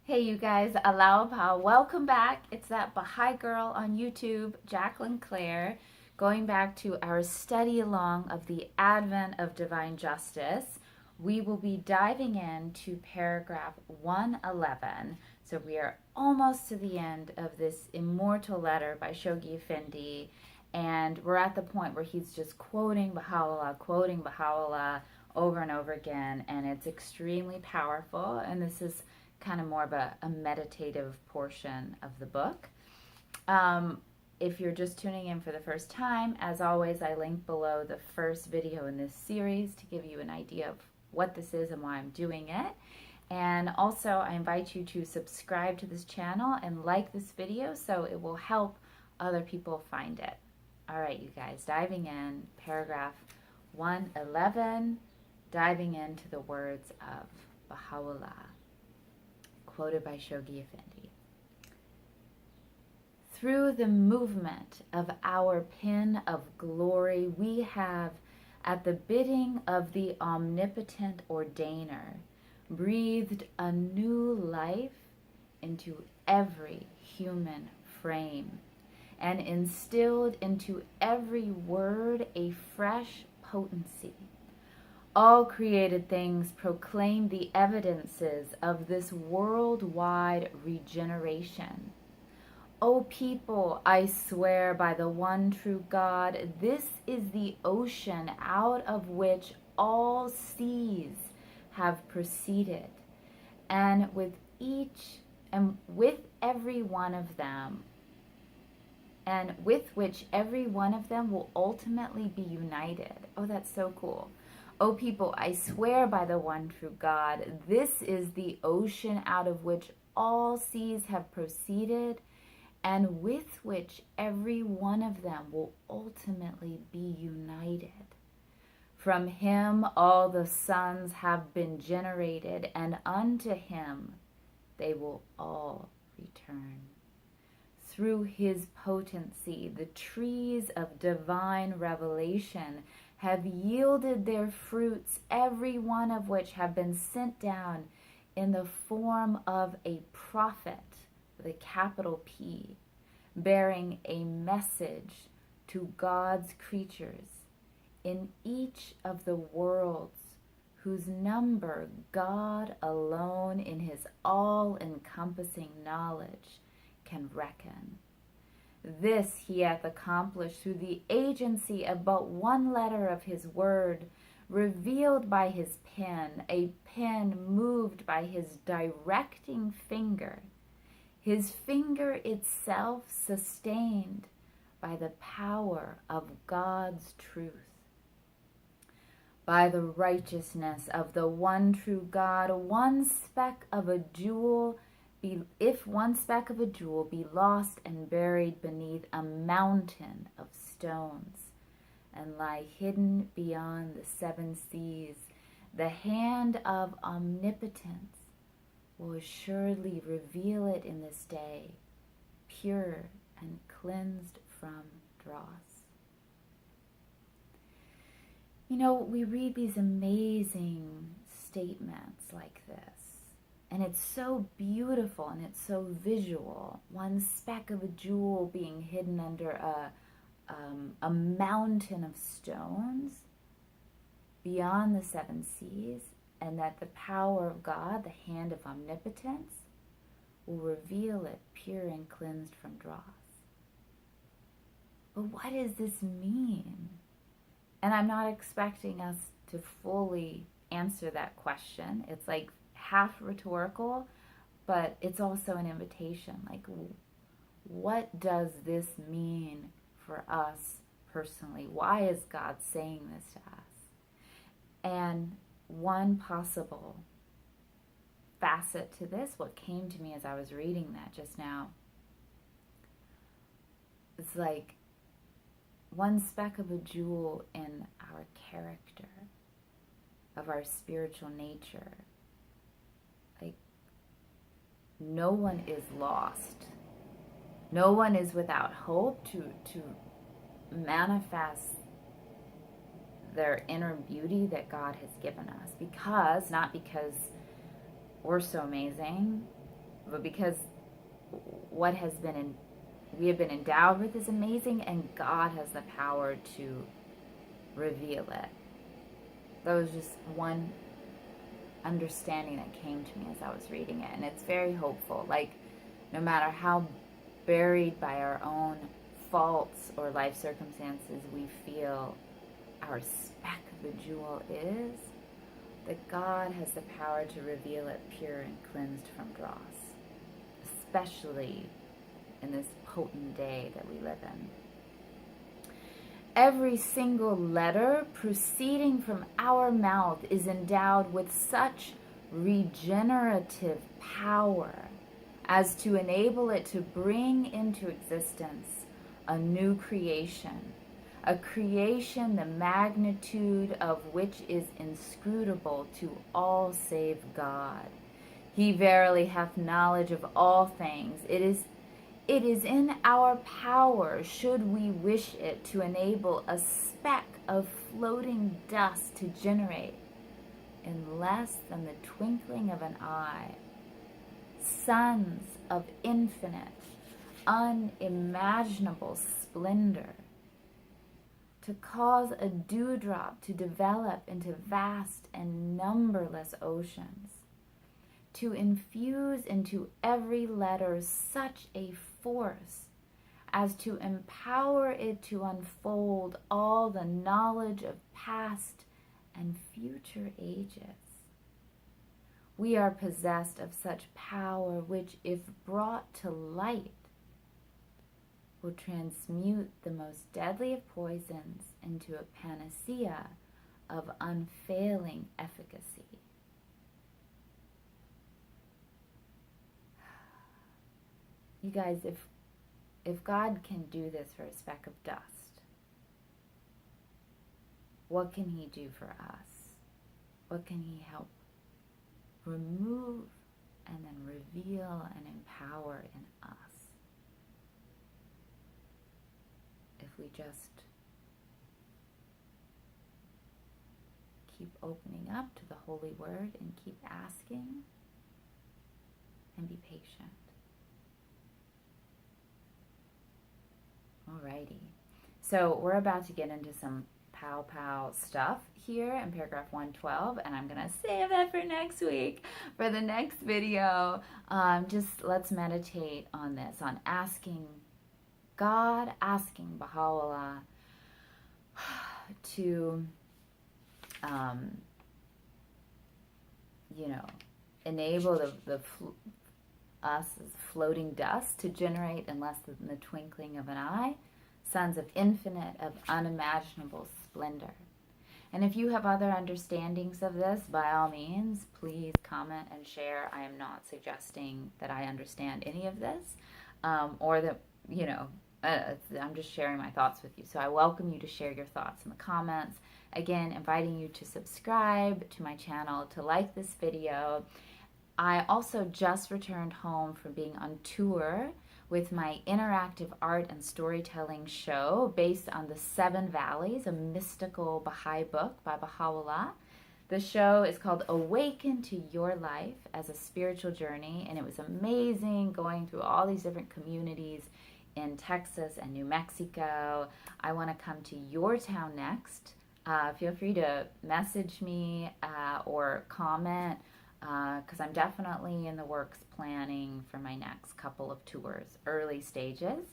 Hey you guys, Abdul-Baha, welcome back. It's that Baha'i girl on YouTube, Jacqueline Claire, going back to our study along of the Advent of Divine Justice. We will be diving into paragraph 111. So we are almost to the end of this immortal letter by Shoghi Effendi, and we're at the point where he's just quoting Baha'u'llah over and over again, and it's extremely powerful, and this is kind of more of a meditative portion of the book. If you're just tuning in for the first time, as always, I link below the first video in this series to give you an idea of what this is and why I'm doing it. And also, I invite you to subscribe to this channel and like this video so it will help other people find it. All right, you guys, diving in, paragraph 111, diving into the words of Baha'u'llah, quoted by Shoghi Effendi. Through the movement of our pin of glory, we have, at the bidding of the omnipotent ordainer, breathed a new life into every human frame, and instilled into every word a fresh potency. All created things proclaim the evidences of this worldwide regeneration. O people, I swear by the one true God, this is the ocean out of which all seas have proceeded, and with every one of them, and with which every one of them will ultimately be united. Oh, that's so cool. O people, I swear by the one true God, this is the ocean out of which all seas have proceeded, and with which every one of them will ultimately be united. From him all the sons have been generated, and unto him they will all return. Through his potency, the trees of divine revelation have yielded their fruits, every one of which have been sent down in the form of a prophet, with a capital P, bearing a message to God's creatures in each of the worlds, whose number God alone in his all-encompassing knowledge can reckon. This he hath accomplished through the agency of but one letter of his word, revealed by his pen, a pen moved by his directing finger, his finger itself sustained by the power of God's truth. By the righteousness of the one true God, if one speck of a jewel be lost and buried beneath a mountain of stones, and lie hidden beyond the seven seas, the hand of omnipotence will assuredly reveal it in this day, pure and cleansed from dross. You know, we read these amazing statements like this, and it's so beautiful and it's so visual. One speck of a jewel being hidden under a mountain of stones beyond the seven seas, and that the power of God, the hand of omnipotence, will reveal it pure and cleansed from dross. But what does this mean? And I'm not expecting us to fully answer that question. It's like half rhetorical, but it's also an invitation. Like, what does this mean for us personally? Why is God saying this to us? And one possible facet to this, what came to me as I was reading that just now, it's like one speck of a jewel in our character, of our spiritual nature. Like, no one is lost. No one is without hope to manifest their inner beauty that God has given us. Not because we're so amazing, but because what has been we have been endowed with is amazing, and God has the power to reveal it. That was just one understanding that came to me as I was reading it, and it's very hopeful. Like, no matter how buried by our own faults or life circumstances we feel our speck of a jewel is, that God has the power to reveal it pure and cleansed from dross, especially in this potent day that we live in. Every single letter proceeding from our mouth is endowed with such regenerative power as to enable it to bring into existence a new creation, a creation the magnitude of which is inscrutable to all save God. He verily hath knowledge of all things. It is in our power, should we wish it, to enable a speck of floating dust to generate, in less than the twinkling of an eye, suns of infinite, unimaginable splendor, to cause a dewdrop to develop into vast and numberless oceans, to infuse into every letter such a force as to empower it to unfold all the knowledge of past and future ages. We are possessed of such power which, if brought to light, will transmute the most deadly of poisons into a panacea of unfailing efficacy. You guys, if God can do this for a speck of dust, what can He do for us? What can He help remove and then reveal and empower in us? If we just keep opening up to the Holy Word and keep asking and be patient. Alrighty, so we're about to get into some pow stuff here in paragraph 112, and I'm gonna save that for next week, for the next video. Just let's meditate on this, on asking God, asking Baha'u'llah to, enable us as floating dust to generate in less than the twinkling of an eye, sons of infinite, of unimaginable splendor. And if you have other understandings of this, by all means, please comment and share. I am not suggesting that I understand any of this, or that, I'm just sharing my thoughts with you. So I welcome you to share your thoughts in the comments. Again, inviting you to subscribe to my channel, to like this video. I also just returned home from being on tour with my interactive art and storytelling show based on the Seven Valleys, a mystical Baha'i book by Baha'u'llah. The show is called Awaken to Your Life as a Spiritual Journey, and it was amazing going through all these different communities in Texas and New Mexico. I want to come to your town next. Feel free to message me or comment, because I'm definitely in the works planning for my next couple of tours, early stages.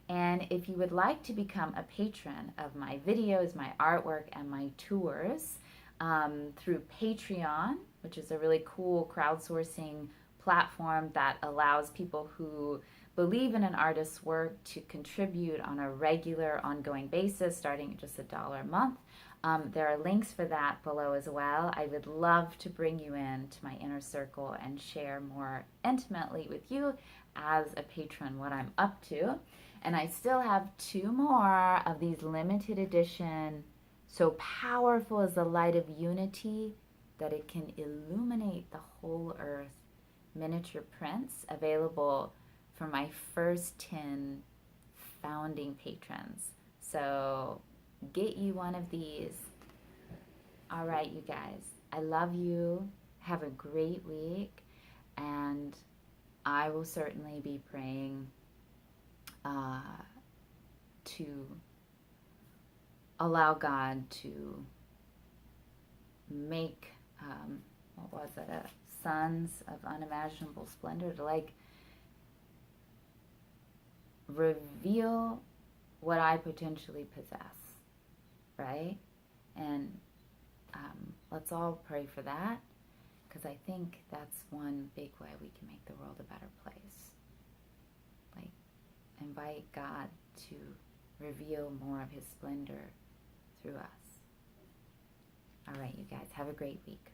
And if you would like to become a patron of my videos, my artwork, and my tours through Patreon, which is a really cool crowdsourcing platform that allows people who believe in an artist's work to contribute on a regular, ongoing basis, starting at just $1 a month. There are links for that below as well. I would love to bring you into my inner circle and share more intimately with you as a patron what I'm up to. And I still have 2 more of these limited edition, so powerful is the light of unity that it can illuminate the whole earth, miniature prints available for my first 10 founding patrons. So get you one of these. All right, you guys, I love you. Have a great week, and I will certainly be praying to allow God to make, what was it, sons of unimaginable splendor, to like reveal what I potentially possess, right? And let's all pray for that, because I think that's one big way we can make the world a better place. Like, invite God to reveal more of his splendor through us. All right, you guys, have a great week.